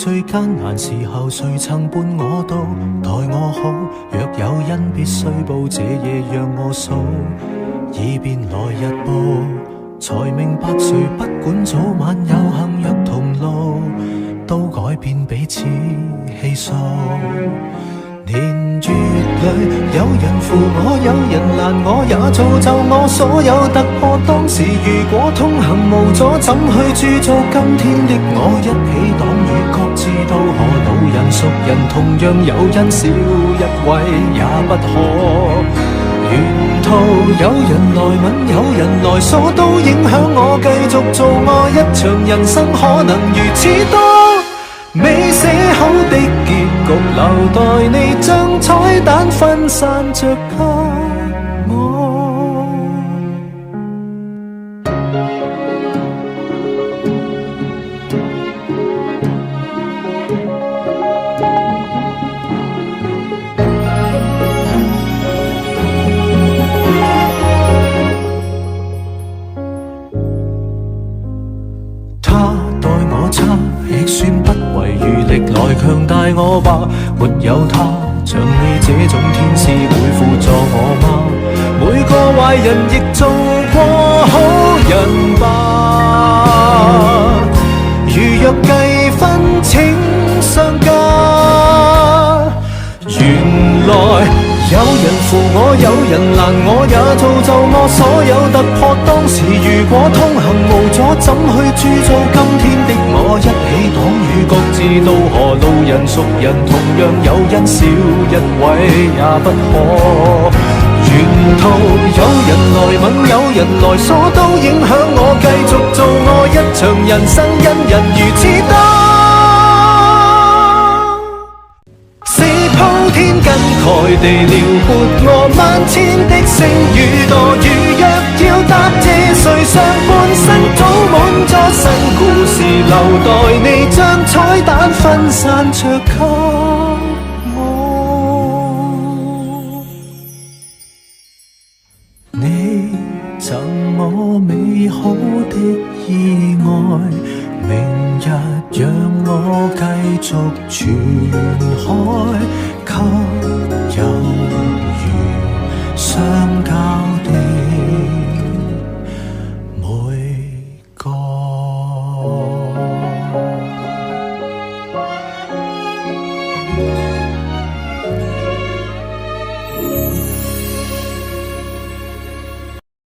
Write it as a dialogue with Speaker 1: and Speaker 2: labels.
Speaker 1: 最艱難時候，誰曾伴我到？待我好，若有恩必須報，這夜讓我數，以便來日報。才明白誰不管早晚有幸若同路，都改變彼此氣數。年月裏有人扶我，有人攔我，也造就我所有突破。當時如果通行無阻，怎去鑄造今天的我？一起擋雨，各自渡河，老人熟人同樣有恩，少一位也不可。沿途有人來吻，有人來訴，都影響我繼續做愛。一場人生可能如此多未寫好的結局，留待你將彩蛋分散着給我。亦算不遺餘力來強大我吧，沒有他，像你這種天使會輔助我嗎？每個壞人亦做過好人吧，如若計分請相加，原來有人扶我，有人攔我，也造就我所有突破。當時如果通行無阻，怎去鑄造今天的我？一起擋雨，各自渡河，路人熟人同樣有恩，少一位也不可。沿途有人來吻，有人來訴，都影響我繼續做愛。一場人生因人如此多。鋪天跟蓋地撩撥我，萬千的星與墮，如若要答謝誰，上半生早滿咗新故事，留待你將彩蛋分散着給我。你贈我美好的意外，明日讓我繼續傳開，給有如相交的